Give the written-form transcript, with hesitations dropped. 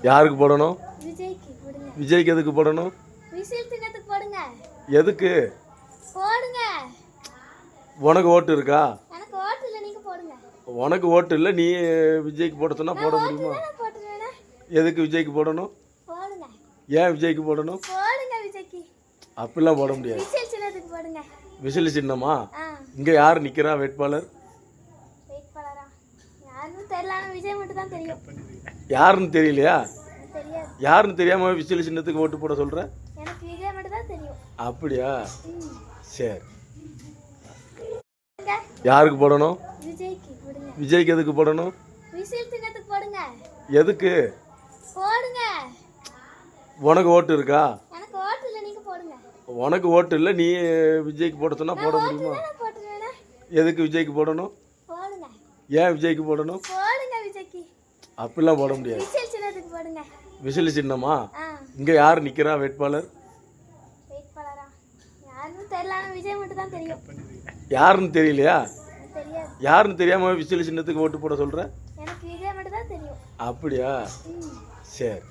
யாருக்கு போடணும்? விஜய்க்கு போடுங்க. விஜய்க்கு எதுக்கு போடணும்? விசில் சின்னத்துக்கு போடுங்க. எதுக்கு போடுங்க. உனக்கு ஓட்டு இருக்கா? எனக்கு ஓட்டு இல்ல, நீங்க போடுங்க. உனக்கு ஓட்டு இல்லை, நீ விஜய்க்கு போட சொன்னா போட முடியுமா? நான் போட்டுறேனா? எதுக்கு விஜய்க்கு போடணும்? போடுங்க. ஏன் விஜய்க்கு போடணும்? போடுங்க விஜய்க்கு. அப்படிலாம் போட முடியாது. விசில் சின்னத்துக்கு போடுங்க. விசில் சின்னமா? ஆ. இங்க யார் நிக்கிறா வேட்பாளர்? வேட்பாளரா? யாருன்னு தெரியல, ஆனா விஜய் மட்டும் தான் தெரியும். யாருன்னு தெரியலையா? எனக்கு தெரியாது. யாருன்னு தெரியாம விசில் சின்னத்துக்கு ஓட்டு போட சொல்ற? எனக்கு விஜய் மட்டும் தான் தெரியும். அப்படியா? சரி. போடுங்க. யாருக்கு போடணும்? விஜய்க்கு போடுங்க. விஜய்க்கு எதுக்கு போடணும்? விசில் சின்னத்துக்கு போடுங்க. எதுக்கு போடுங்க. உனக்கு ஓட்டு இருக்கா? எனக்கு ஓட்டு இல்ல, நீங்க போடுங்க. உனக்கு ஓட்டு இல்லை, நீ விஜய்க்கு போட சொன்னா போட முடியுமா? நான் போட்டுறேனா? எதுக்கு விஜய்க்கு போடணும்? போடுங்க. ஏன் விஜய்க்கு போடணும்? போடுங்க விஜய்க்கு. அப்படிலாம் போட முடியாது. விசில் சின்னத்துக்கு போடுங்க. விசில் சின்னமா? ஆ. இங்க யார் நிக்கிறா வேட்பாளர்? வேட்பாளரா? யாருன்னு தெரியல, ஆனா விஜய் மட்டும் தான் தெரியும். யாருன்னு தெரியலையா? எனக்கு தெரியாது. யாருன்னு தெரியாம விசில் சின்னத்துக்கு ஓட்டு போட சொல்ற? எனக்கு விஜய் மட்டும் தான் தெரியும். அப்படியா? சரி.